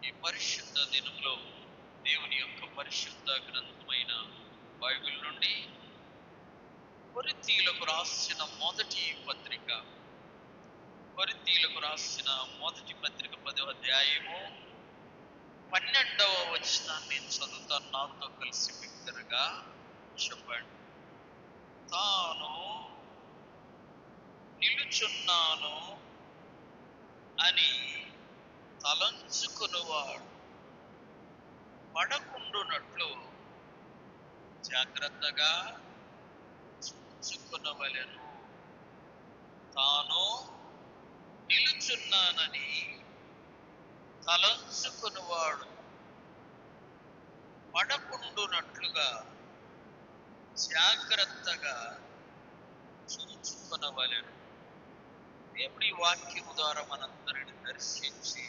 ఈ పరిశుద్ధ దినంలో దేవుని యొక్క పరిశుద్ధ గ్రంథమైన బైబిల్ నుండి కొరింథీయులకు రాసిన మొదటి పత్రిక 10వ అధ్యాయము 12వ వచనాన్ని చదువుతాను. నాతో కలిసి బిగ్గరగా చెప్పండి. తాను నిలుచున్నాను అని తలంచుకునేవాడు పడకుండునట్లు జాగ్రత్తగా చూచుకొనవలెను. తాను నిలుచున్నానని తలంచుకునేవాడు పడకుండునట్లుగా జాగ్రత్తగా చూచుకొనవలెను. దేవుడి వాక్యము ద్వారా మనందరిని దర్శించి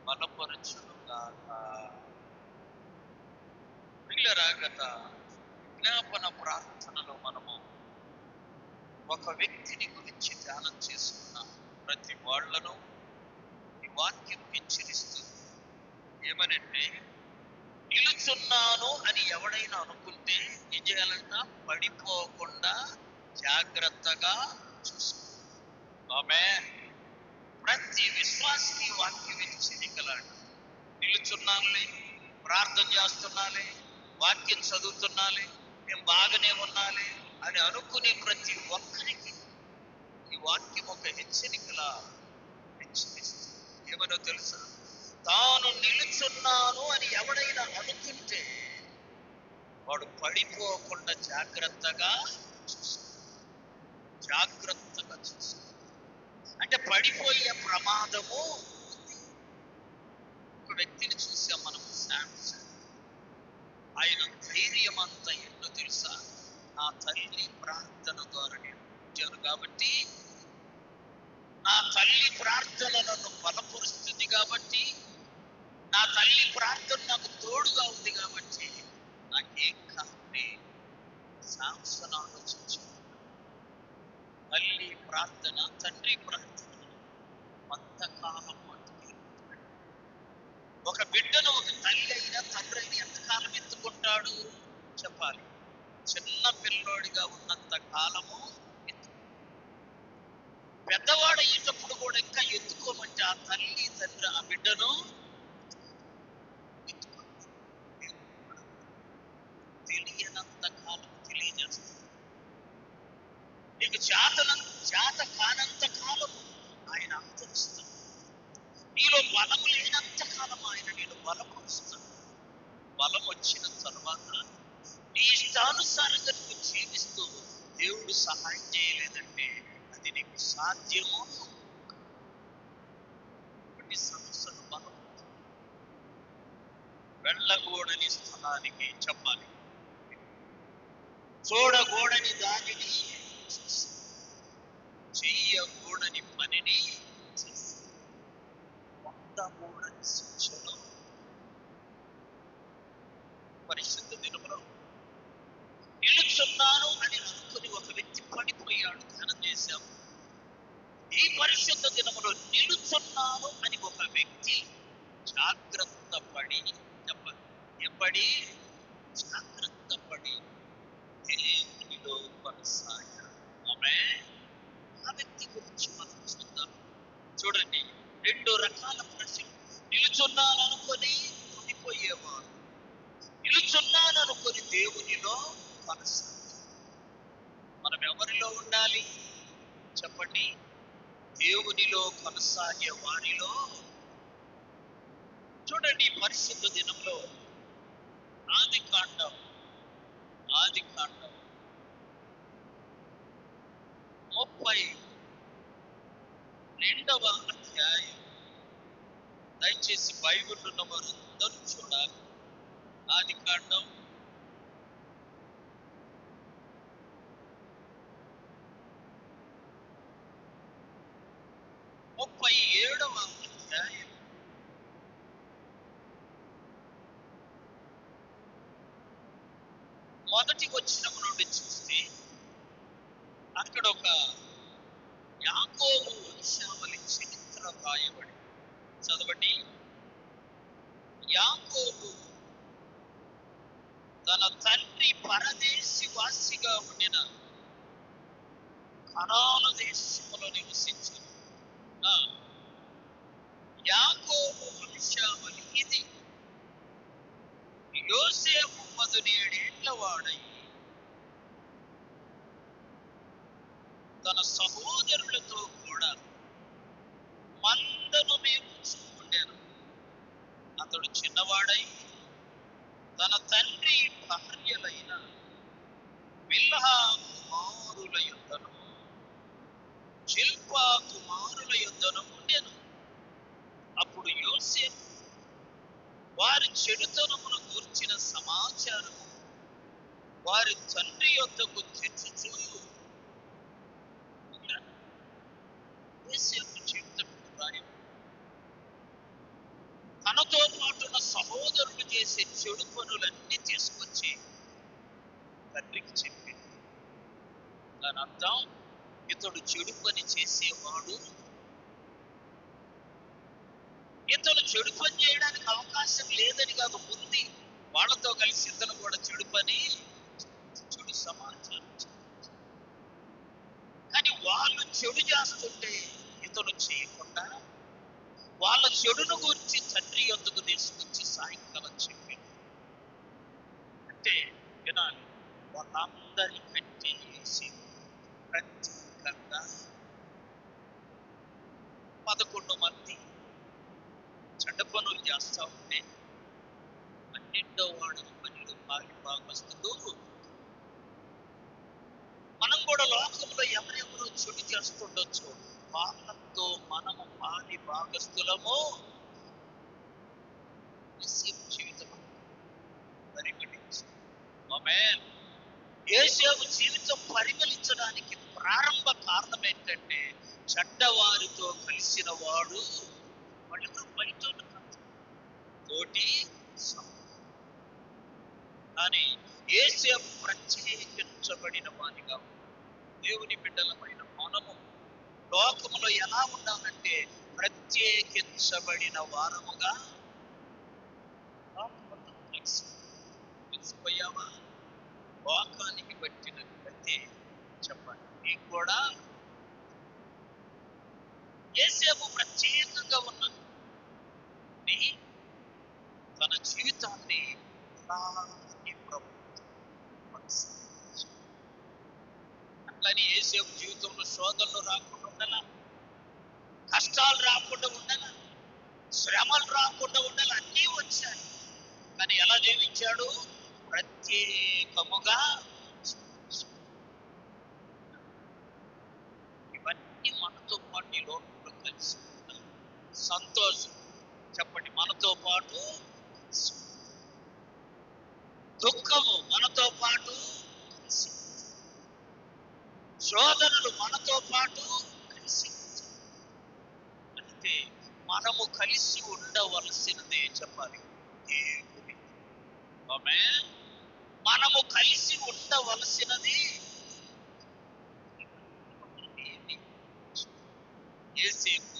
బలపరచునుగాక. ప్రియులారా, గత విజ్ఞాపన ప్రార్థనలో మనము ఒక వ్యక్తిని గురించి ధ్యానం చేసుకున్నాం. ప్రతి వాళ్ళను ఈ వాక్యం హెచ్చరిస్తుంది. ఏమనంటే, నిలుచున్నాను అని ఎవడైనా అనుకుంటే ఏం చేయాలంట? పడిపోకుండా జాగ్రత్తగా చూసుకో. ఆమేన్. ప్రతి విశ్వాసికి వాక్యం హెచ్చరికలాడు. నిలుచున్నానులే, ప్రార్థన చేస్తున్నాలే, వాక్యం చదువుతున్నాలే, నేను బాగానే ఉన్నాలే అని అనుకునే ప్రతి ఒక్కరికి ఈ వాక్యం ఒక హెచ్చరికలా హెచ్చరిస్తుంది. ఏమనో తెలుసా? తాను నిలుచున్నాను అని ఎవడైనా అనుకుంటే వాడు పడిపోకుండా జాగ్రత్తగా చూసుకో. అంటే పడిపోయే ప్రమాదము ఉంది. ఒక వ్యక్తిని చూసాం మనం, శాంసన్. ఆయన ధైర్యం అంతా ఎన్నో తెలుసా? నా తల్లి ప్రార్థన ద్వారా నేను పుట్టాను కాబట్టి, నా తల్లి ప్రార్థన నన్ను బలపరుస్తుంది కాబట్టి, నా తల్లి ప్రార్థన నాకు తోడుగా ఉంది కాబట్టి నాకేం కాదని శాంసన్ ఆలోచించాను. తల్లి ప్రార్థన, తండ్రి ప్రార్థన కొంతకాలం మట్టుకే. ఒక బిడ్డను ఒక తల్లి అయినా తండ్రి అయినా ఎంతకాలం ఎత్తుకుంటాడు చెప్పాలి? చిన్న పిల్లోడిగా ఉన్నంత కాలము పెద్దవాడు అయ్యేటప్పుడు కూడా ఇంకా ఎత్తుకోమంటే ఆ తల్లి తండ్రి ఆ బిడ్డను తెలియనంత కాలం తెలియజేస్తుంది. నీకు చేత కానంత కాలం ఆయన ఆదరిస్తాడు. నీలో బలం లేనంత కాలం ఆయన నేను బలపరుస్తాను. బలం వచ్చిన తర్వాత నీ ఇష్టానుసారంగా నువ్వు జీవిస్తూ దేవుడు సహాయం చేయలేదంటే అది నీకు సాధ్యము. కొన్ని సమస్యలు బలం వెళ్ళకూడని స్థలానికి చెప్పాలి, చూడకూడని దానిని చెయ్యకూడని పనిని పొందకూడని శిక్షను. పరిశుద్ధ దినములో నిలుచున్నాను అని అనుకుని ఒక వ్యక్తి పడిపోయాడు. ధ్యానం చేశాము. ఈ పరిశుద్ధ దినములో నిలుచున్నాను అని ఒక వ్యక్తి జాగ్రత్త పడి చెప్పాలి. ఎప్పటి జాగ్రత్త పడి దేవునిలో కొనసాగాడు. ఆమేన్. ఆ వ్యక్తి గురించి మనం చూద్దాం. చూడండి, 2 రకాల ప్రశ్నలు. నిలుచున్నాను అనుకొని పడిపోయేవాడు, నిలుచున్నాను అనుకొని దేవునిలో కొనసాగాడు. మనం ఎవరిలో ఉండాలి చెప్పండి? దేవునిలో కొనసాగే వారిలో. చూడండి, పరిశుద్ధ దినంలో ఆదికాండం 32వ అధ్యాయం. దయచేసి బైబిల్ ఉన్న వారందరూ చూడాలి. ఆదికాండం 37వ అధ్యాయం. మొదటి వచనం నుండి చూస్తే అక్కడ ఒక యాకోబు వంశావళి చరిత్ర రాయబడి. చదవండి. యాకోబు తన తండ్రి పరదేశి వాసిగా ఉండిన కనాను దేశములో నివసించాడు. యాకోబు వంశావళి ఇది. యోసేపు 17 ఏళ్ల వాడై తన సహోదరులతో కూడా మందను మేపుచుండెను. అతడు చిన్నవాడై తన తండ్రి భార్యలైన బిల్హా కుమారుల యొద్దను జిల్పా కుమారుల యొద్దను ఉండెను. అప్పుడు యోసేపు వారి చెడుతనమును గూర్చిన సమాచారము వారి తండ్రి యొద్దకు తెచ్చుచూ యోసేపు జీవితం తనతో పాటున్న సహోదరుడు చేసే చెడు పనులన్నీ తీసుకొచ్చి తండ్రికి చెప్పింది. దాని అర్థం ఇతడు చెడు పని చేసేవాడు, ఇతడు చెడు పని చేయడానికి అవకాశం లేదని కాదు, ఉంది. వాళ్ళతో కలిసి ఇతను కూడా చెడు పని, చెడు సమాచారం. కానీ వాళ్ళు చెడు చేస్తుంటే ఇతను చేయకుండా వాళ్ళ చెడును గురించి తండ్రి యొద్దకు తీసుకొచ్చి సాయంకాలం చెప్పింది. అంటే వినాలి, వాళ్ళందరి కంటే ప్రత్యేకంగా 11 మంది చెడ్డ పనులు చేస్తా ఉంటే 12వ వాడు పనులు భాగస్తులు. మనం కూడా లోకంలో ఎవరెవరో చెడు చేస్తుండొచ్చు, వాళ్ళతో మనము పాలి భాగస్తులము. జీవితం పరిగణించు. ఆమేన్. యోసేపు జీవితం పరిగణించడానికి ప్రారంభ కారణం ఏంటంటే చెడ్డవారితో కలిసిన వాడు వాళ్ళతో బయట తోటి. కానీ యోసేపు ప్రత్యేకించబడిన వారిగా, దేవుని బిడ్డలమైన మనము లోకములో ఎలా ఉండాలంటే ప్రత్యేకించబడిన వారముగా. తెలిసిపోయావా? లోకానికి పట్టిన ప్రతి చెప్పండి. నీకు కూడా యోసేపు ప్రత్యేకంగా ఉన్నది. తన జీవితాన్ని అట్లని యోసేపు జీవితంలో శోధనలు రాకుండా ఉండాలా, కష్టాలు రాకుండా ఉండాలా, శ్రమలు రాకుండా ఉండాలి. అన్నీ వచ్చాయి, కానీ ఎలా జీవించాడు? ప్రత్యేకముగా. ఇవన్నీ మనతో పాటు ఈ లోకంలో కలిసి ఉంటాయి. సంతోషం చెప్పండి, మనతో పాటు. దుఃఖము మనతో పాటు, శోధనలు మనతో పాటు కలిసి. అంటే మనము కలిసి ఉండవలసినదే చెప్పాలి దేవుని. ఆమేన్. మనము కలిసి ఉండవలసినది. యోసేపు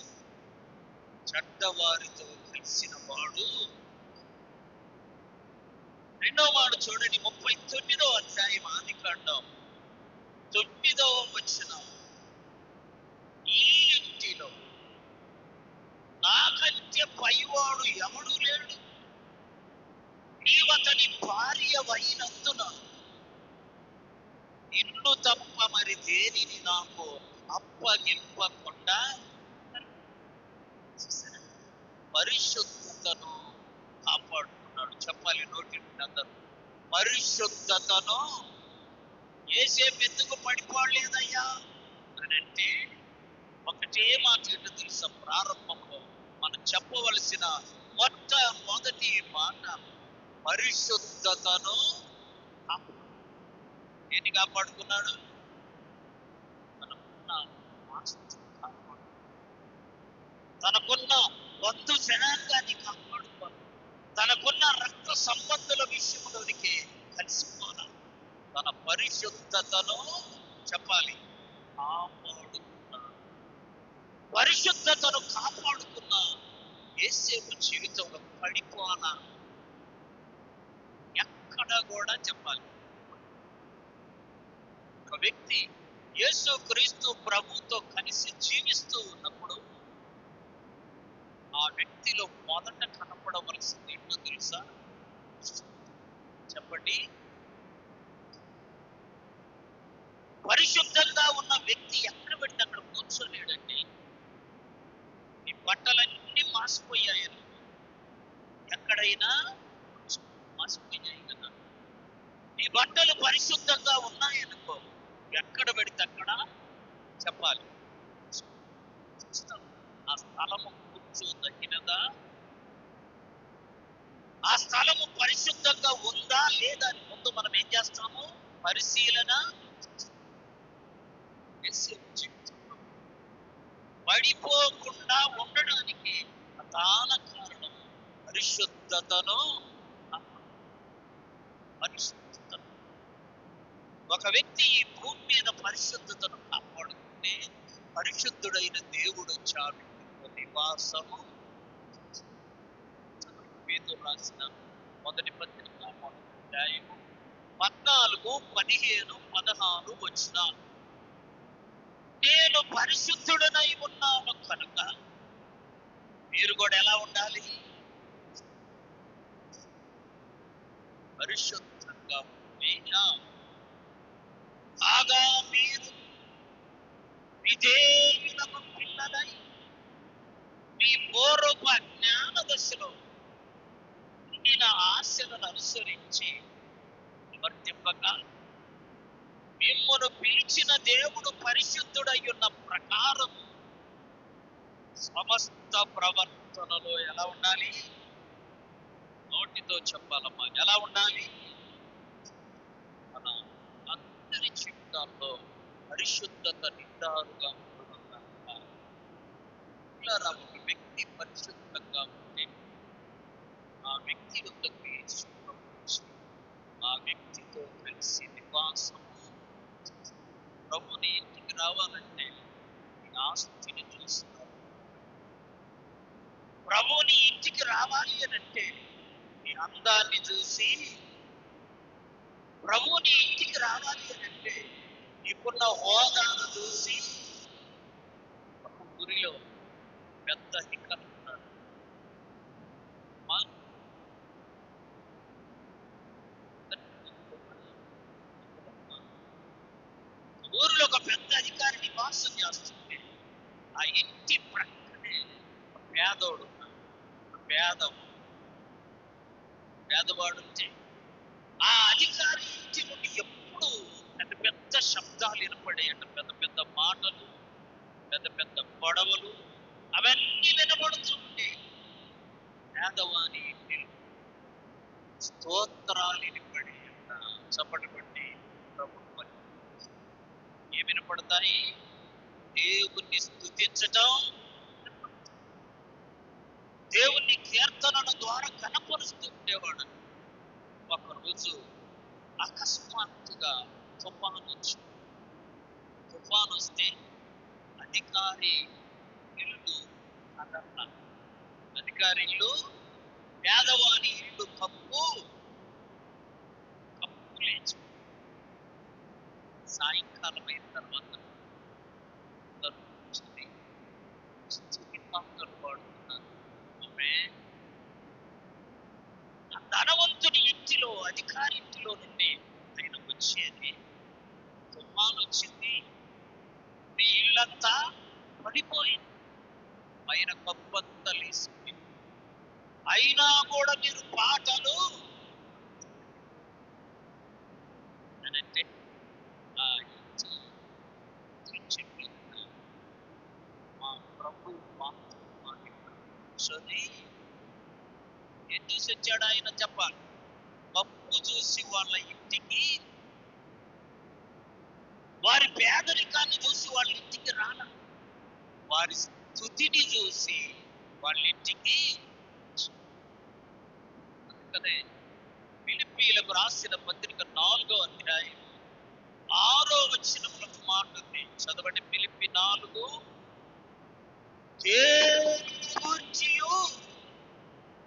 చెడ్డవారితో కలిసిన వాడు. రెండో వాడు చూడండి, 39వ అధ్యాయం ఆదికాండం 9వ వచనం. ఈ ఇంటిలో నాకంటే పైవాడు ఎవడు లేడు, నీవతని భార్యవైనందున నిన్ను తప్ప మరి దేనిని నాకు అప్పగింపకుండా పరిశుద్ధతను కాపాడుకున్నాడు. చెప్పాలి నోటి అందరూ, పరిశుద్ధతను. యోసేపు ఎందుకు పడిపోలేదయ్యా అని అంటే ఒకటే మాట ఏంటో తెలుసా? ప్రారంభంలో మనం చెప్పవలసిన మొట్టమొదటి మాట పరిశుద్ధతను. ఏది కాపాడుకున్నాడు? తనకున్న ఆస్తిని కాపాడు, తనకున్న బంధు జనాంగాన్ని కాపాడుకోవాలి, తనకున్న రక్త సంబంధుల విషయంలోనికి కలిసిపోవాలి. తన పరిశుద్ధతను చెప్పాలి కాపాడుకున్నాడు. పరిశుద్ధతను కాపాడుకున్న యోసేపు జీవితంలో పడిపోన క్రీస్తు ప్రభుతో కలిసి జీవిస్తూ ఉన్నప్పుడు ఆ వ్యక్తిలో మొదట కనపడవలసింది ఏంటో తెలుసా? చెప్పండి. పరిశుద్ధంగా ఉన్న వ్యక్తి ఎక్కడ పెడితే అక్కడ కూర్చోలేడండి. ఈ బట్టలన్నీ మాసిపోయాయని ఎక్కడైనా మాసిపోయాయి కదా. ఈ బట్టలు పరిశుద్ధంగా ఉన్నాయనుకో, ఎక్కడ పెడితే అక్కడ చెప్పాలి చూస్తాం. ఆ స్థలము కూర్చోదగినదా, ఆ స్థలము పరిశుద్ధంగా ఉందా లేదా అని ముందు మనం ఏం చేస్తాము? పరిశీలన జీవితంలో పడిపోకుండా ఉండడానికి ప్రధాన కారణం పరిశుద్ధతను. పరిశుద్ధత. ఒక వ్యక్తి ఈ భూమి మీద పరిశుద్ధతను కాపాడుకుంటే పరిశుద్ధుడైన దేవుడు వచ్చాడు నివాసము. పేతురు రాసిన మొదటి పత్రిక 14, 15, 16 వచనాలు. నేను పరిశుద్ధుడనై ఉన్నాను కనుక మీరు కూడా ఎలా ఉండాలి? పరిశుద్ధంగా ఉంటేనా కాగా మీరు విధేయులకు పిల్లలై మీ పూర్వపు అజ్ఞాన దశలో ఉండిన ఆశలను అనుసరించి వర్తింపక మిమ్మను పిలిచిన దేవుడు పరిశుద్ధుడై ఉన్న ప్రకారం సమస్త ప్రవర్తనలో ఎలా ఉండాలి? నోటితో చెప్పాలమ్మా, ఎలా ఉండాలి? మన అందరి జీవితాల్లో పరిశుద్ధత నిండారుగా ఉండడం. ఒక వ్యక్తి పరిశుద్ధంగా ఉంటే ఆ వ్యక్తి వద్దకు యేసు ఆ వ్యక్తితో కలిసి నివాసం. ప్రభుని ఇంటికి రావాలంటే నీ ఆస్తిని చూస్తారు. ప్రభుని ఇంటికి రావాలి అనంటే నీ అందాన్ని చూసి, ప్రభుని ఇంటికి రావాలి అనంటే నీకున్న హోదాను చూసి. ఒక గురిలో పెద్ద అధికారి ఉన్నాడు. ఊరిలో ఒక పెద్ద అధికారి నివాసం చేస్తుంటే ఆ ఇంటి ప్రక్కనే పేదోడు పేదవాడు ఉంటే ఆ అధికారి ఇంటి నుండి ఎప్పుడు పెద్ద పెద్ద శబ్దాలు వినపడేయంట. పెద్ద పెద్ద మాటలు, పెద్ద పెద్ద గొడవలు అవన్నీ వినపడుతుంటే పేదవాని స్తోత్రాలు వినపడేయంట. చప్పటి పట్టి ప్రభుత్వం ఏమి వినపడతాయి? దేవుణ్ణి స్తుతించటం, దేవుణ్ణి కీర్తనల ద్వారా కనపరుస్తూ ఉండేవాడు. ఒకరోజు అకస్మాత్తుగా తుఫాను వస్తే అధికారి ఇల్లు కదల. అధికారి ఇల్లు, పేదవాని ఇల్లు కప్పు లేచి సాయంకాలం అయిన తర్వాత స్థుతిపాత్రలు పాడుతున్నారు. ఆ ధనవంతుని ఇంటిలో, అధికారి ఇంటిలో నుండి ఆయన వచ్చేది తుఫాను వచ్చింది, మీ ఇల్లంతా పడిపోయింది, పైన కప్పంతా లేసింది, అయినా కూడా మీరు పాటలు అనంటే ఆ ఇంటి మా ప్రభు మాత్రం ఏం చూసి వచ్చాడు ఆయన చెప్పాలి. కప్పు చూసి వాళ్ళ ఇంటికి, వారి పేదరికాన్ని చూసి వాళ్ళ ఇంటికి రాల, వారి స్తుతిని చూసి వాళ్ళ ఇంటికి. అందుకనే ఫిలిప్పీయులకు రాసిన పత్రిక 4వ అధ్యాయం 6వ వచనంలో మాట ఉంది. చదవండి. ఫిలిప్పీ 4. దేవుని గూర్చి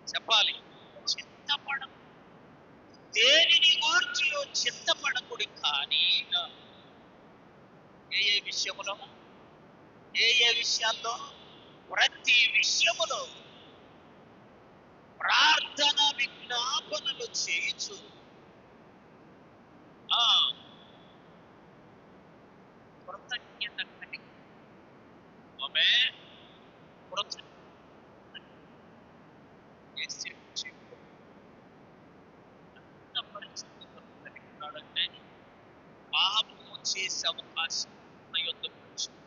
చెప్పాలి చింతపడ, దేనిని గూర్చి చింతపడకుడి, కానీ ఏ విషయములో, ఏ ఏ విషయాల్లో? ప్రతి విషయములో ప్రార్థన విజ్ఞాపనలు చేయించు కృతజ్ఞత కలిగి ఆమె ఎంత పరిస్థితులు కలిగి ఉన్నాడంటే పాపము చేసే అవకాశం తన యొద్దకు వచ్చింది.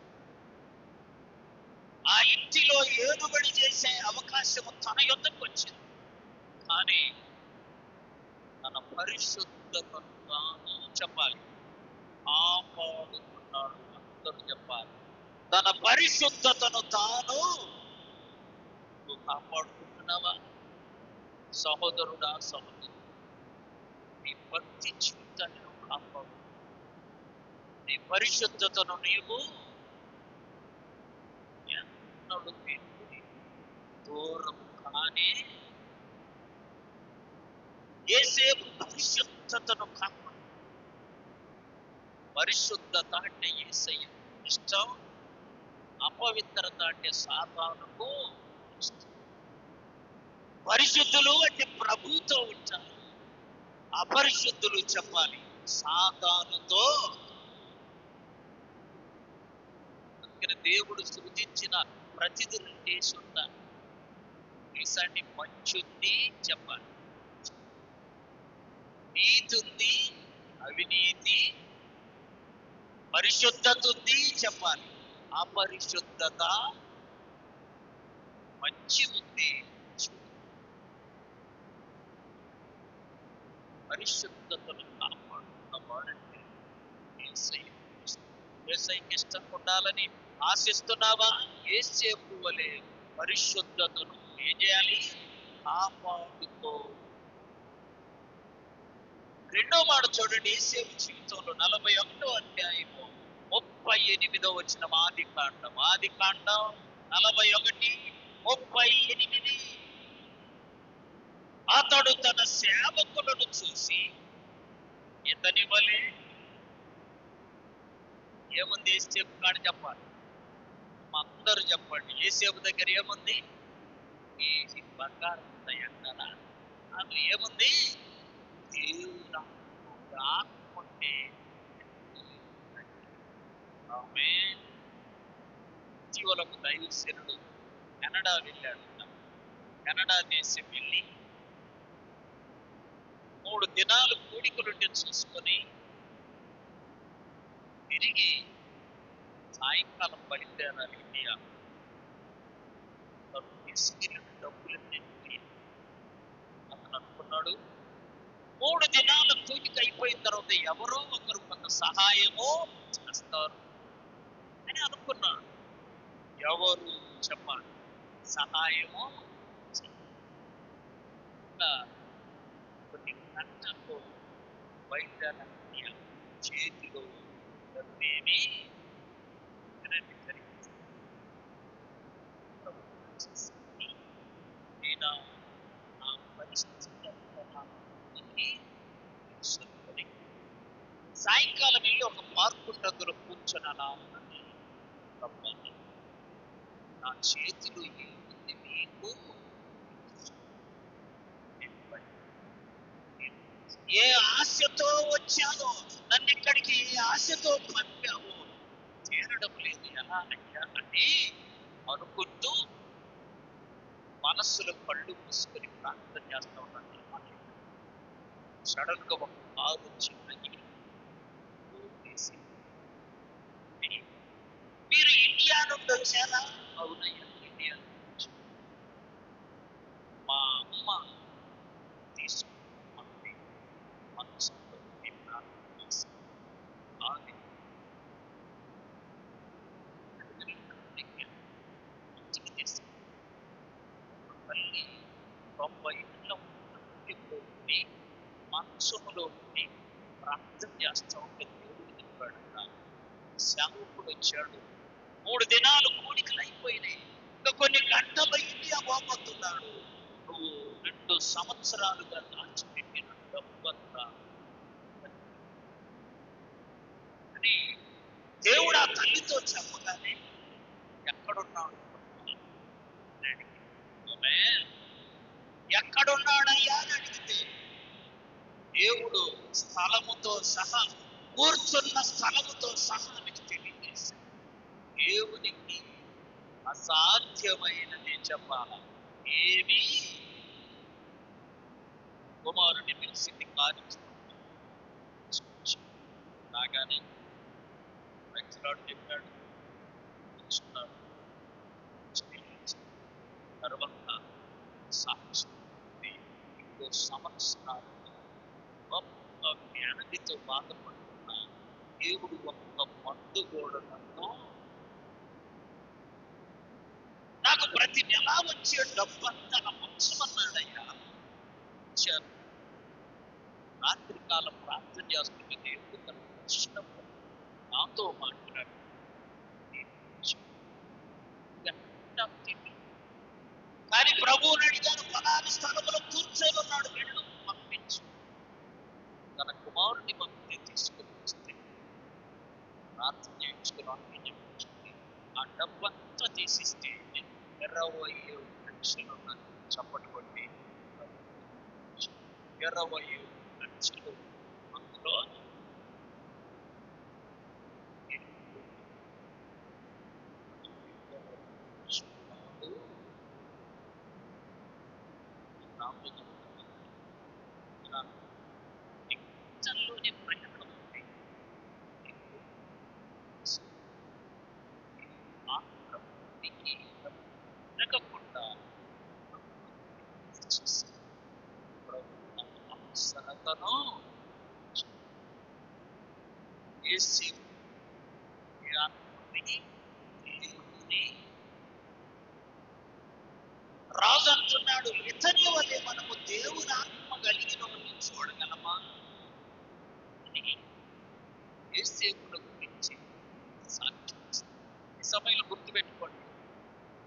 ఆ ఇంటిలో ఏడుబడి చేసే అవకాశము తన యొద్దకు వచ్చింది. కానీ తన పరిశుద్ధతను తాను చెప్పాలి, కాపాడుకున్నాడు. అందరూ చెప్పాలి, తన పరిశుద్ధతను తాను. నువ్వు కాపాడుకుంటున్నావా? సహోదరుడా, సహోదరు, నీ భక్తి జీవితాన్ని నువ్వు కాపాడు. నీ పరిశుద్ధతను నీవు ఎన్నడూ దేవుని దూరం కానీ యేసేపు పరిశుద్ధతను కాపాడు. పరిశుద్ధత అంటే యేసయ్య ఇష్టం, అపవిత్రత అంటే సాతానుకు ఇష్టం. పరిశుద్ధులు అంటే ప్రభుతో ఉంటారు, అపరిశుద్ధులు చెప్పాలి సాతానుతో. అందుకని దేవుడు సృజించిన ప్రతిది రెండేసి ఉంటారు. ఈసారి మంచుంది చెప్పాలి, నీతి ఉంది, అవినీతి, పరిశుద్ధత ఉంది చెప్పాలి, అపరిశుద్ధత, మంచి ఉంది. పరిశుద్ధతను కాపాడుతున్నవాడంటే యేసయ్యకి ఇష్టం ఉండాలని ఆశిస్తున్నావా? యేసేపు వలె పరిశుద్ధతను ఏం చేయాలి? కాపాడుకో. రెండో మాట చూడండి, యేసేపు జీవితంలో 41వ అధ్యాయము 38వ వచనం, ఆదికాండం 41:38. అతడు తన సేవకులను చూసి ఇతని వలె ఏముంది? యేసేపు కాడ చెప్పాలి, అందరూ చెప్పండి, యేసేపు దగ్గర ఏముంది? ఈ బంగారం అంటారా? అందులో ఏముంది? దేవుడు ఆత్మంటే ఆమె జీవులకు దైవశనుడు కెనడా వెళ్ళాడు. కెనడా దేశం వెళ్ళి 3 దినాలు కూడికలుండి చూసుకొని తిరిగి సాయంకాలం బయలుదేరాలి ఇండియా. తను తీసుకెళ్ళిన డబ్బులన్నీ అతను అనుకున్నాడు, 3 దినాల కూడిక అయిపోయిన తర్వాత ఎవరో ఒకరు కొంత సహాయమో చేస్తారు అని అనుకున్నాడు. ఎవరు చెప్పాలి? సహాయమో కొన్ని గంటల్లో బయలుదేరాలి. చేతిలో డబ్బేమీ సాయంకాలం వెళ్ళి ఒక పార్కు దగ్గర కూర్చొని అలా ఉన్నది, నా చేతిలో ఏముంది మీకు? ఏ ఆశతో వచ్చానో, నన్ను ఇక్కడికి ఏ ఆశతో పంపావో చేరడం లేదు, ఎలా అయ్యా అని అనుకుంటూ మనస్సులో కళ్ళు మూసుకొని ప్రార్థన చేస్తా ఉన్నాను. సడన్ గా ఒక కారు వచ్చి మీరు ఇండియా నుండి వచ్చారా? అవునయ్యా, ఇండియా నుంచి. మా అమ్మ తీసుకుంటే మనసులో ప్రార్థన చేస్తాను. తల్లి 90 ఏళ్ళ ఉండి మనసులో ఉండి ప్రార్థన చేస్తా ఉంటే దేవుడు చెప్పాడు, సేవకుడు వచ్చాడు, 3 దినాలు కూడికలు అయిపోయినాయి, ఇంకా కొన్ని గంటల్లో ఇండియా పోతున్నాడు, నువ్వు 2 సంవత్సరాలుగా దాచిపెట్టిన డబ్బంతా అని దేవుడు ఆ తల్లితో వారితో చెప్పగానే ఎక్కడున్నాడు అని అడిగి, ఎక్కడున్నాడయ్యా అని అడిగితే దేవుడు స్థలముతో సహా, కూర్చున్న స్థలముతో సహా మీకు తెలియజేశాడు. దేవునికి అసాధ్యమైనది చెప్పాల, ఏమీ కుమారుని పిలిచింది కార్యక్రమం రాగానే వెంకరాడు చెప్పాడు, కూర్చున్నాడు. తర్వాత సాక్షి ఇంకో సంవత్సరాలు గొప్ప వ్యాధితో బాధపడుతున్న దేవుడు ఒక్క మందు కూడా నాకు ప్రతి నెల వచ్చే డబ్బంతా పంచమన్నాడయ్యా. ఇచ్చారు. రాత్రి కాలం ప్రార్థన చేస్తుంటే దేవుడు తన దర్శనంలో నాతో మాట్లాడాడు. కానీ ప్రభువుని అడిగాను, ఫలానా స్థలంలో కూర్చొని ఉన్నాడు, వెళ్ళు పంపించు. తన కుమారుని పంపిణీ తీసుకుని వస్తే ప్రార్థన చేయించుకుని పంపించుకుంది. ఆ డబ్బంతా తీసిస్తే 27 లక్షలు చప్పటి కొట్టి 27 లక్షలు. అందులో కిచెన్లోని ప్రయాణం ఉంది. తిరగకుండా అవసరతను వేసి రాజు అంటున్నాడు, ఇతని వల్లే మనము దేవుని ఆత్మ కలిగిన వారిని చూడగలమా అని యేసేపుల గురించి సాక్ష్యం. ఈ సమయంలో గుర్తుపెట్టుకోండి,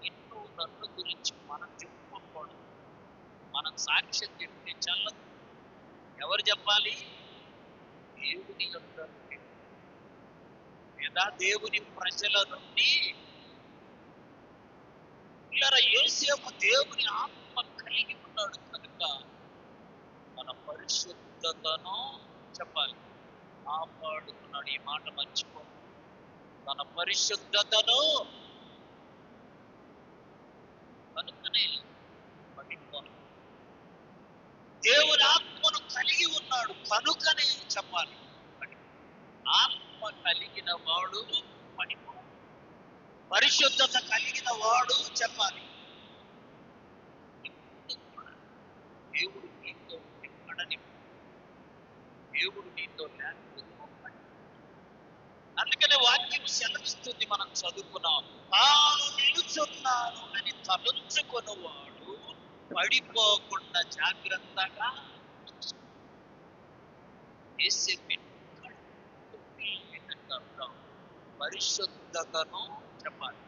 నిన్ను నన్ను గురించి మనం చెప్పుకోకూడదు. మనం సాక్ష్యం చెప్తే చల్లదు. ఎవరు చెప్పాలి? దేవుని యొక్క లేదా దేవుని ప్రజల నుండి. ఇలా యోసేపు దేవుని ఆత్మ కలిగి ఉన్నాడు కనుక మన పరిశుద్ధతను చెప్పాలి, కాపాడుతున్నాడు. ఈ మాట మర్చిపో. తన పరిశుద్ధతను కనుకనే పడిపోను. దేవుని ఆత్మను కలిగి ఉన్నాడు కనుకనే చెప్పాలి. ఆత్మ కలిగిన వాడు పడిపో, పరిశుద్ధత కలిగిన వాడు చెప్పాలి. దేవుడు నీతో పడని, దేవుడు నీతో లేకపోతే. అందుకనే వాక్యం సెలవిస్తుంది, మనం చదువుకున్నాం, తాను నిలుచున్నాను అని తలంచుకున్నవాడు పడిపోకుండా జాగ్రత్తగా పరిశుద్ధతను చెప్పాలి.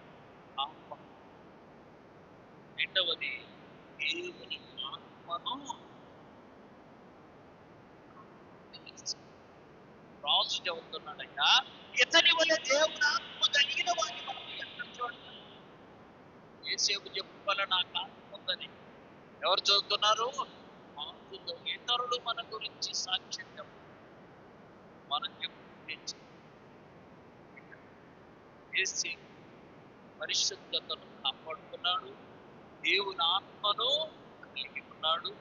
రెండవది దేవుని ఆత్మను. రాజు చెబుతున్నాడయ్యా, ఇతని వల్ల దేవుని ఆత్మ కలిగిన వాడిని మనం ఎక్కడ చూడాలి? యేసేపు చెప్పుకోవాలి, నాకు ఆత్మ ఉందని. ఎవరు చదువుతున్నారు? ఇతరులు మన గురించి సాక్ష్యం చెప్పాలి, మనం చెప్పుకోవచ్చు. యేసేపు పరిశుద్ధతను కాపాడుకున్నాడు, దేవుని ఆత్మను కలిగి ఉన్నాడు.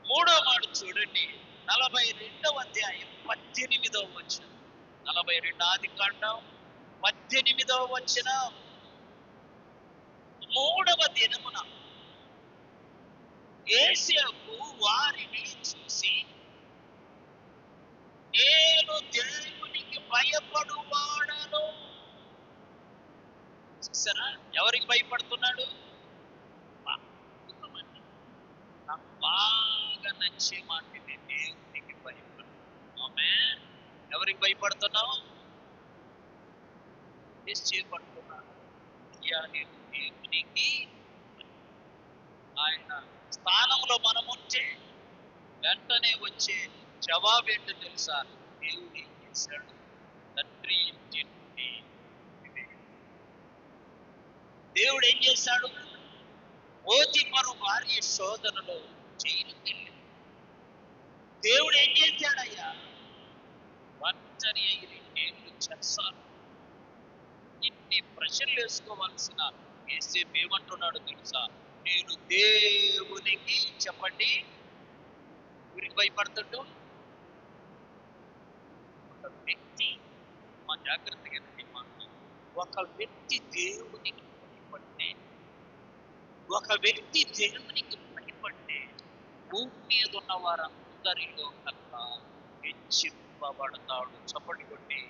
మూడో మాట చూడండి, 42వ అధ్యాయం 18వ వచనం. 42 ఆదికాండం 18వ వచనం. మూడవ దినమున యేసేపు వారిని చూసి, నేను దేవునికి భయపడువాడను. చూసారా ఎవరికి భయపడుతున్నాడు? నాకు బాగా నచ్చే మాట, దేవునికి భయపడు. ఆమేన్. ఎవరికి భయపడుతున్నావు? చేపడుతున్నాను. నేను దేవునికి, ఆయన స్థానంలో మనం ఉంటే వెంటనే వచ్చే జవాబు ఏంటో తెలుసా? దేవుడు ఏం చేశాడు? తండ్రి ఇంటి నుండి దేవుడు ఏం చేశాడు? పోతీఫరు భార్య శోధనలో జైలుకి వెళ్ళి దేవుడు ఏం చేశాడయ్యా? ఒంటరి అయి 2 ఏళ్ళు చెరసాలు. ఇన్ని ప్రశ్నలు వేసుకోవాల్సిన యేసేపు ఏమంటున్నాడు తెలుసా? నేను దేవునికి, చెప్పండి, ఊరికి భయపడుతుంటూ ఒక వ్యక్తి, మా జాగ్రత్తగా మాట, ఒక వ్యక్తి దేవునికి భయపడితే, ఒక వ్యక్తి దేవునికి భయపడితే భూమి మీద ఉన్న వారందరిలో కన్నా హెచ్చింపబడతాడు. చప్పటి కొట్టి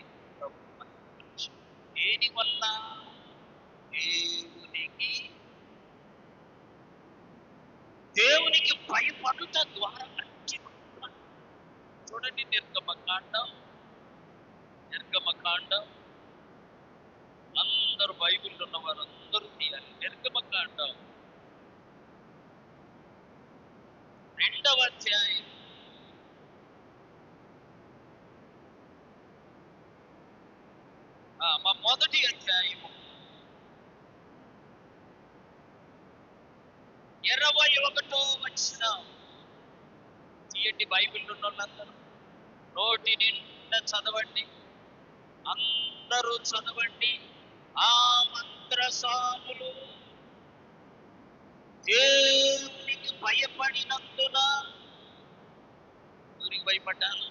దేని వల్ల? దేవునికి భయపడుట ద్వారా హెచ్చింపబడతాడు. చూడండి, నిర్గమకాండం అందరూ బైబిల్లో ఉన్న వారు అందరూ తీయాలి. నిర్గమకాండం 2వ అధ్యాయం మా మొదటి అధ్యాయము 21వ వచనం తీయండి. బైబిల్ ఉన్న వాళ్ళందరూ నోటి నిండా చదవండి, అందరూ చదవండి. ఆ మంత్రసానులు దేవునికి భయపడినందున, దేవునికి భయపడ్డాను,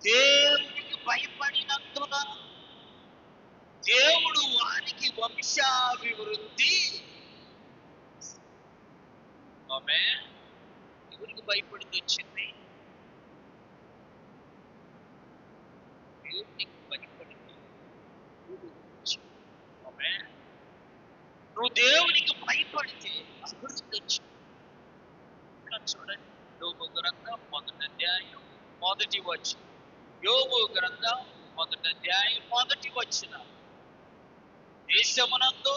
దేవునికి భయపడినందున దేవుడు వానికి వంశాభివృద్ధి. ఆమె దేవునికి భయపడింది వచ్చింది, దేవునికి భయపడింది. ఆమె నువ్వు దేవునికి భయపడితే అభివృద్ధి వచ్చింది. చూడండి, యోబు గ్రంథం 1వ అధ్యాయం 1వ వచనం. యోబు గ్రంథం 1వ అధ్యాయం 1వ వచనం. దేశమునందు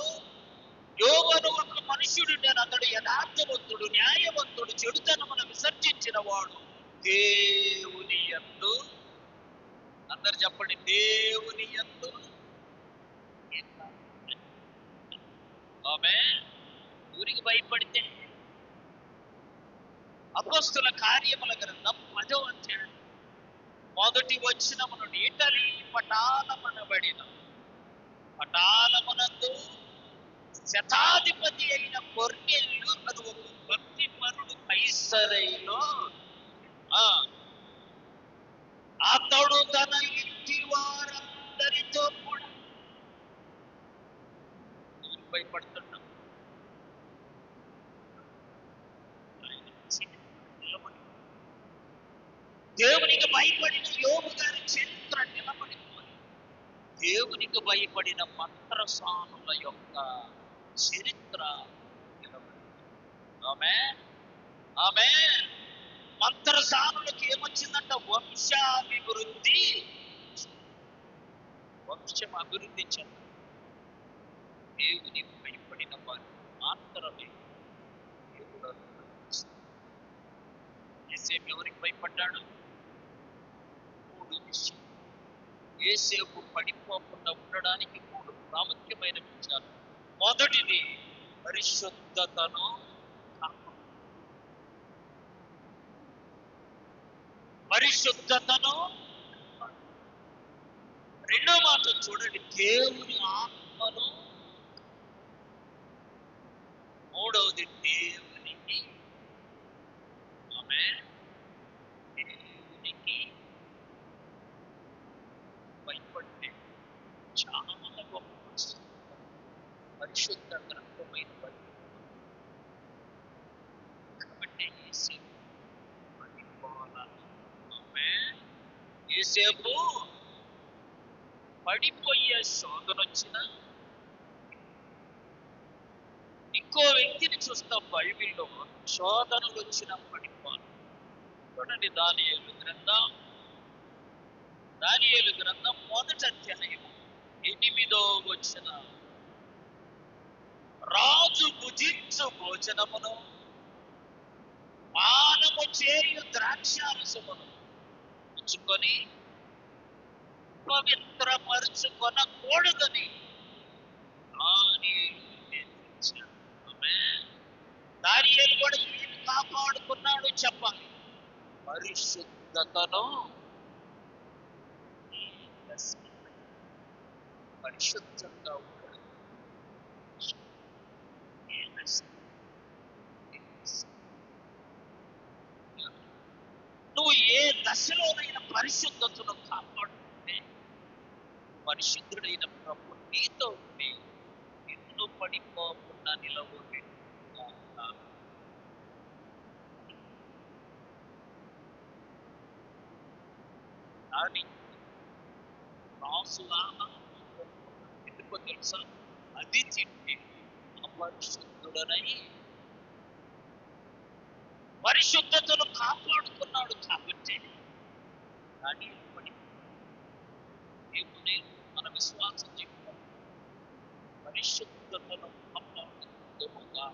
యోబును ఒక మనుష్యుడు, నేను అతడు యథార్థవంతుడు, న్యాయవంతుడు, చెడుతనమును విసర్జించిన వాడు, దేవుని యందు, అందరు చెప్పండి, దేవుని యందు. ఆమె ఊరికి భయపడితే. అపోస్తుల కార్యముల గ్రంథం 10వ అధ్యాయం 1వ వచనము నుండి, ఇటలీ పటాలమనబడిన పటాలమునందు శతాధిపతి అయిన కొర్నేలియు అది ఒక భక్తిపరుడు కైసరయిలో, అతడు తన ఇంటి వారందరితో కూడా భయపడుతున్నాం. దేవునికి భయపడిన యోబు గారి చరిత్ర నిలబడిపోయి, దేవునికి భయపడిన మంత్రసానుల యొక్క చరిత్ర నిలబడింది. ఆమె మంత్రసానులకు ఏమొచ్చిందంట? వంశాభివృద్ధి. వంశం అభివృద్ధి చెంద. దేవుని భయపడిన వారు మాత్రమే దేవుడు అనుగ్రహిస్తాడు. యేసేపు ఎవరికి భయపడ్డాడు? 3 విషయాలు. యేసేపు పడిపోకుండా ఉండడానికి 3 ప్రాముఖ్యమైన విషయాలు. మొదటిది పరిశుద్ధతను కాపాడు. పరిశుద్ధతను. రెండో మాట చూడండి, దేవుని ఆత్మను. మూడవది దేవునికి. ఆమె దేవునికి భయపడితే చాలా గొప్ప పరిశుద్ధ గ్రంథమైన బైబిల్. కాబట్టి యేసేపు పడిపోవాలని. ఆమె యేసేపు పడిపోయే శోధన వచ్చిన ఇంకో వ్యక్తిని చూస్తాం బైబిల్లో, శోధనలు వచ్చిన పడిపోవాలి. చూడండి, దానియేలు గ్రంథం 1వ అధ్యాయం 8వ వచనం. రాజు భుజించు భోజనమును పానము చేయు ద్రాక్షారసమును పుచ్చుకొని పవిత్రపరచుకొనకూడదని దానియేలు కూడా ఏమి కాపాడుకున్నాడు చెప్పాలి. పరిశుద్ధతను. పరిశుద్ధంగా ఉంటాడు. నువ్వు ఏ దశలోనైనా పరిశుద్ధతను కాపాడుకుంటే పరిశుద్ధుడైన ప్రభు నీతో ఉండి నిన్ను పడిపోకుండా నిలబడి కానీ రాసులాగా ఎందుకో తెలుసా, అది తింటే అపరిశుద్ధుడనై పరిశుద్ధతను కాపాడుకున్నాడు కాబట్టి. కానీ దేవుని మన విశ్వాసం చెప్పాం, పరిశుద్ధతను కాపాడుకుంటుగా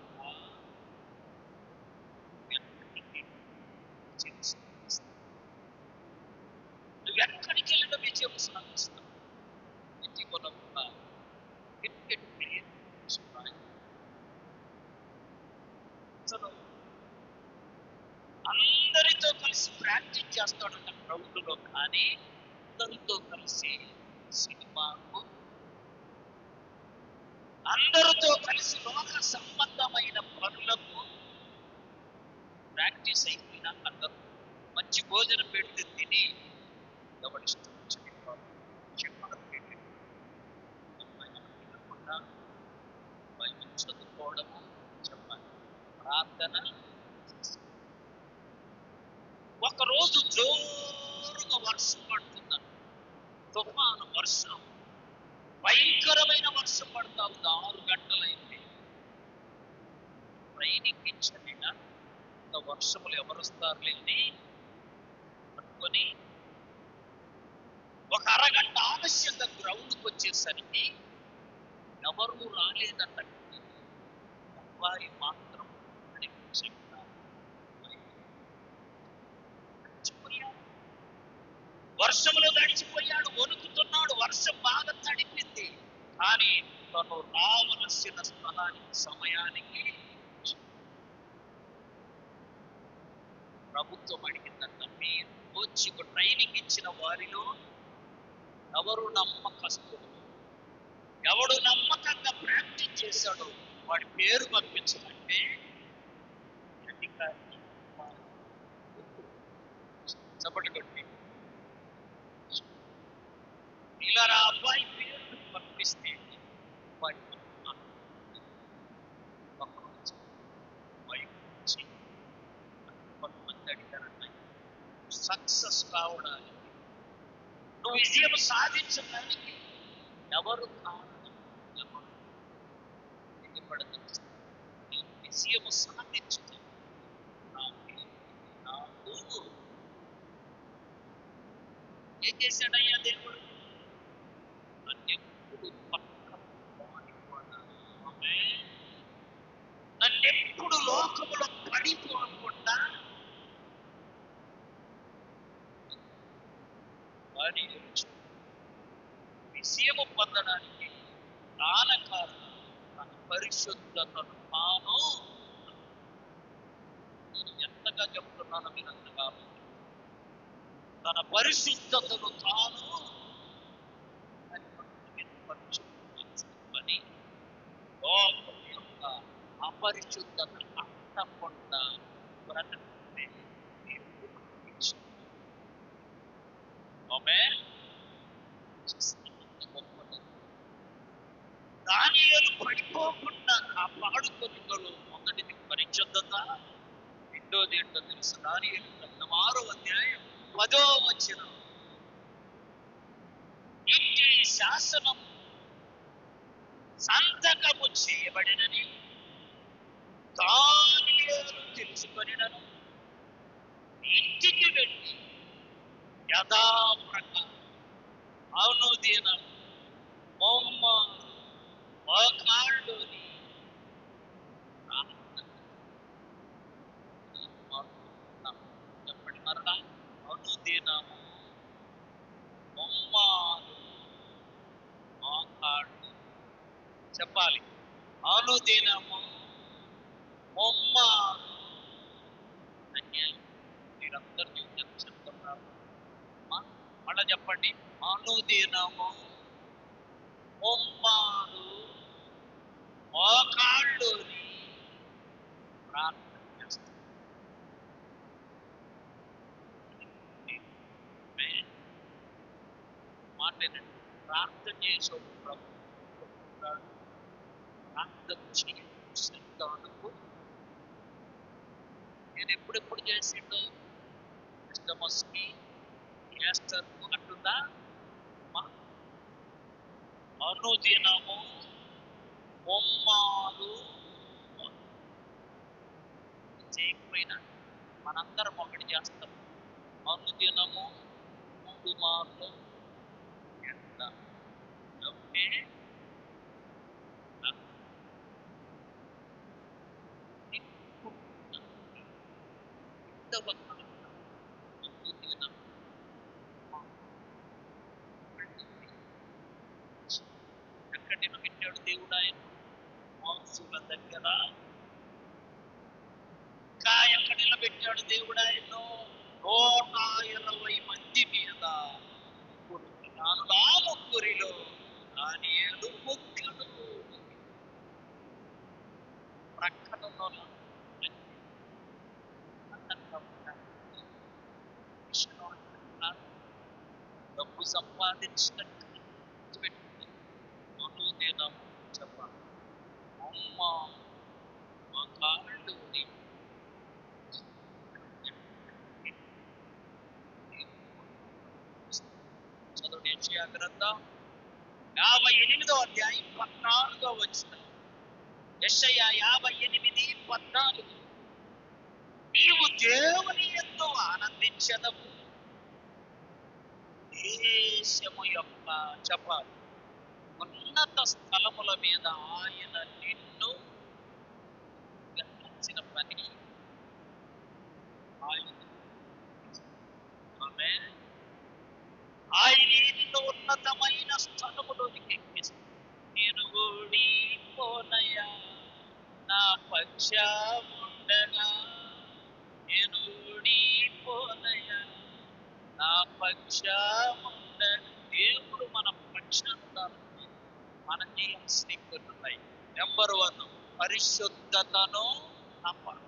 నువ్వెక్కడికి వెళ్ళిన విజయం సాధిస్తావు. ఇటీవల కూడా క్రికెట్ ప్లేయర్ అసలు అందరితో కలిసి ప్రాక్టీస్ చేస్తాడంట గ్రౌండ్లో, కానీ అందరితో కలిసి సినిమాకు, అందరితో కలిసి లోక సంబంధమైన పనులకు ప్రాక్టీస్ అయిపోయినాక అందరూ మంచి భోజనం పెడితే తిని ఎవరిష్టం తినకుండా బైబిల్ చదువుకోవడము చెప్పాలి, ప్రార్థన. ఒకరోజు జోరుగా వర్షం పడుతుందని, తుఫాను వర్షం, భయంకరమైన వర్షం పడతా ఉంది. 6 గంటలైంది. ట్రైనింగ్ ఇచ్చారైనా ఇంత వర్షములు ఎవరు వస్తారులేని అనుకొని ఒక అరగంట ఆలస్యంగా గ్రౌండ్కి వచ్చేసరికి ఎవరు రాలేదంట. అబ్బాయి మాత్రం వర్షంలో గడిచిపోయాడు, వణుకుతున్నాడు, వర్షం బాగా తడిపింది. కానీ తను రావలసిన స్థలానికి సమయానికి ప్రభుత్వం అడిగిందంట, మీరు కోచ్కు ట్రైనింగ్ ఇచ్చిన వారిలో ఎవరు నమ్మకస్తుడు, ఎవడు నమ్మకంగా ప్రాక్టీస్ చేశాడో వాడి పేరు పంపించమంటే అధికారి చప్పటి కొట్టి ఇలా అబ్బాయి పేరు పంపిస్తే వాడి కొంతమంది అడిగారంట, సక్సెస్ కావడానికి, నువ్వు విజయం సాధించడానికి ఎవరు కారణం, ఎవరు విజయం సాధించడం నాకు ఏం చేశాడయ్యా దేవుడు, నన్నెప్పుడు నన్నెప్పుడు లోకములో పడిపోకుండా వారి విజయము పొందడానికి కారణం తన పరిశుద్ధతను తాను. నేను ఎంతగా చెప్తున్నానో మీరు అంతగా తన పరిశుద్ధతను తాను పని లోకం యొక్క అపరిశుద్ధత అంటకుండా బ్రతకమే దానియేలు పడిపోకుండా కాపాడుకొనుగలు. మొదటిది పరిశుద్ధత, రెండోది ఏంటో తెలుసు, దానియేలు గ్రంథం 6వ అధ్యాయం 10వ వచనం, ఇంటి శాసనం సంతకము చేయబడినని దానియేలు తెలుసుకొనినను ఇంటికి వెళ్ళి యథాప్రకారం అవును దినం బొమ్మ మోకాళ్ళుని చెప్పండి మరలా, అవును దినము బొమ్మాలు మోకాళ్ళు చెప్పాలి. అనుదినము ముమ్మారు. మీరందరూ జీవితం చెప్తున్నారు. మళ్ళా చెప్పండి. అనుదినము ముమ్మారు మోకాళ్ళుని ప్రార్థన చేస్తారు. మాట్లాడండి. ప్రార్థన చేసేవాడు ప్రభు ప్రార్థన చేయడానికి నేను ఎప్పుడెప్పుడు చేసిండు క్రిస్టమస్కి చేస్తారు అంటుందా? అనుదినము ముమ్మారు చేయకపోయినా మనందరం ఒకటి చేస్తాం. అనుదినము 3 మార్లు ఎంత డబ్బే ఎక్కడ నిలబెట్టాడు దేవుడు ఆయన? మోసుల దగ్గర. ఇంకా ఎక్కడ నిలబెట్టాడు దేవుడు ఆయన? 120 మంది మీద. ముగ్గురిలో దానియేలు ముఖ్యుడు. ప్రక్కనలో డబ్బు సంపాదించినట్టు పెట్టుకుంది. అనుదినము చెప్పాలి. అమ్మ మా కాళ్ళు చదువు. యెషయా గ్రంథం 58వ అధ్యాయం 14వ వచనం. యెషయా 58:14. నీవు దేవుని యందు ఆనందించదవు. దేశము యొక్క చెప్పాలి ఉన్నత స్థలముల మీద ఆయన నిన్ను గతించిన పని ఆయన నిన్ను ఉన్నతమైన స్థలములోనికి ఎక్కిస్తాడు. నేను ఓడిపోనయా నా పక్షముండగా, నేను ఓడిపోనయా నా పక్షముండగా. దేవుడు మన పక్షాన్ని మన చేయాల్సిన కొన్ని ఉన్నాయి. నెంబర్ 1 పరిశుద్ధతను నమ్మాలి.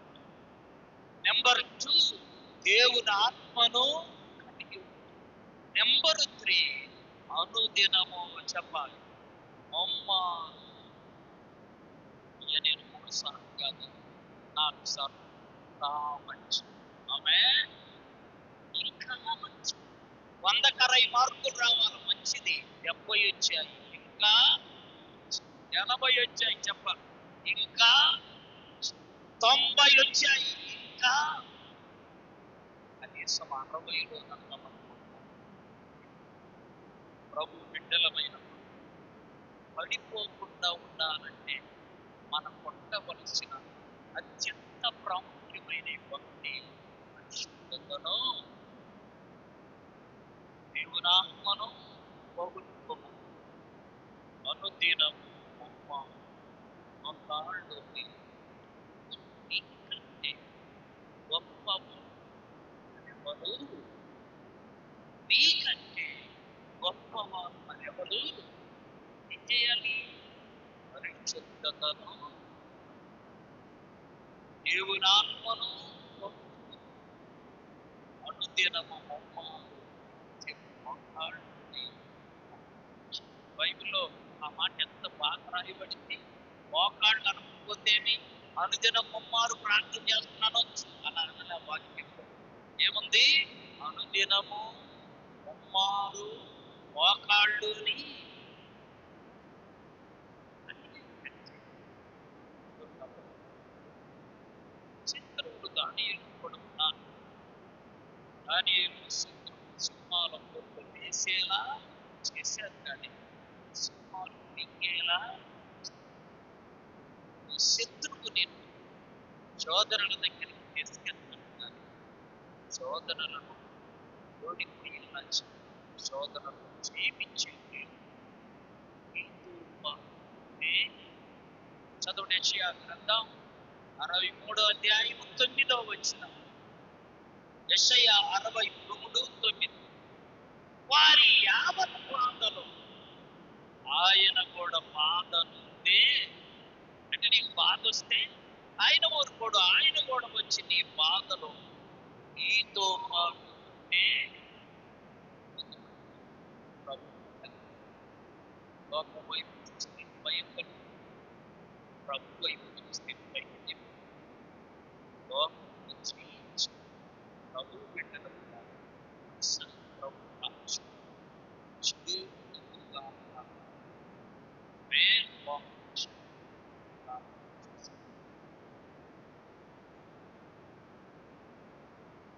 నెంబర్ 2 దేవుని ఆత్మను కలిగి. నెంబర్ 3 అనుదినము చెప్పాలి. అమ్మ నేను 3 సార్లు కాదు 4 సార్లు మంచి. ఆమె ఇంకా మంచి 100 మార్కులు రావాలి, మంచిది. 70 వచ్చాయి, ఇంకా 80 వచ్చాయి చెప్పాలి, ఇంకా 90 వచ్చాయి, ఇంకా కనీసం 60లో ప్రభు బిడ్డలమైన పడిపోకుండా ఉండాలంటే మనం కొట్టవలసిన అత్యంత ప్రాముఖ్యమైన భక్తి పరిశుద్ధతను, దేవునాత్మను పౌరుత్వము. అనుదినము మోకాళ్ళుని నీకంటే గొప్పవారు ఎవరు? నీకంటే గొప్పవారు మరెవరు? ఏం చేయాలి? పరిశుద్ధతను, దేవునాత్మను అనుదినము మోకాళ్ళుని. బైబిల్లో ఆ మాట ఎంత బాగా రాయబడింది. మోకాళ్ళు అనుకోతేమి అనుదినం ముమ్మారు ప్రార్థన చేస్తున్నాను అలా అన్న వాక్యం ఏముంది? అనుదినము ముమ్మారు మోకాళ్ళుని. శత్రువులు దానియేలు కూడా ఉన్నారు. దానియేలు సింహాల కొరకు వేసేలా చేశారు, కానీ సింహాలు మింగేలా శత్రువు నేను సోదరుల దగ్గరికి తీసుకెళ్తున్నాను. సోదరులను ఓడిపోయేలా సోదరులను చేయించేది చదవండి యెషయా గ్రంథం 63 అధ్యాయం 9. యెషయా 63:9. వారి యావత్ బాధలు ఆయన కూడా బాధ నుండే, అంటే నీకు బాధ వస్తే ఆయన ఊరుకోడు, ఆయన కూడా వచ్చి నీ బాధలో నీతో పాటు ఉంటే ప్రభు లోకం వైపు చూసి భయం కలిగి ప్రభు వైపు